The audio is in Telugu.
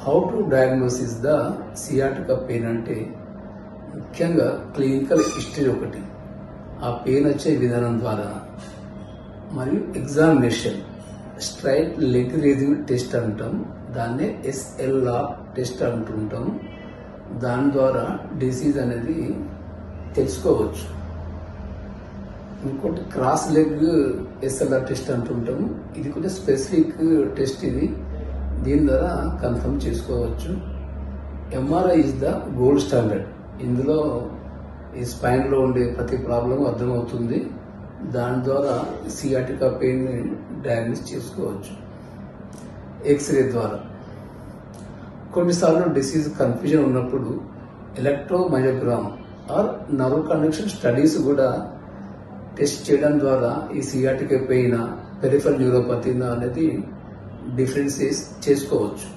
How to diagnosis the sciatica pain అంటే ముఖ్యంగా క్లినికల్ హిస్టరీ ఒకటి, ఆ పెయిన్ వచ్చే విధానం ద్వారా, మరియు examination, straight leg raising test అంటాం, దాన్నే SLR టెస్ట్ అంటుంటాం. దాని ద్వారా డిసీజ్ అనేది తెలుసుకోవచ్చు. ఇంకోటి క్రాస్ లెగ్ SLR టెస్ట్ అంటుంటాము. ఇది కొంచెం స్పెసిఫిక్ టెస్ట్, దీని ద్వారా కన్ఫర్మ్ చేసుకోవచ్చు. MRI is the gold standard. ఇందులో ఈ స్పైన్లో ఉండే ప్రతి ప్రాబ్లం అర్థమవుతుంది. దాని ద్వారా సియాటికా పెయిన్ డయాగ్నోస్ చేసుకోవచ్చు. ఎక్స్రే ద్వారా కొన్నిసార్లు డిసీజ్ కన్ఫ్యూజన్ ఉన్నప్పుడు ఎలక్ట్రోమయోగ్రామ్ ఆర్ నర్వ్ కండక్షన్ స్టడీస్ కూడా టెస్ట్ చేయడం ద్వారా ఈ సియాటికా పెయిన్, పెరిఫెరల్ న్యూరోపతి అనేది డిఫరెన్షియేట్ చేసుకోవచ్చు.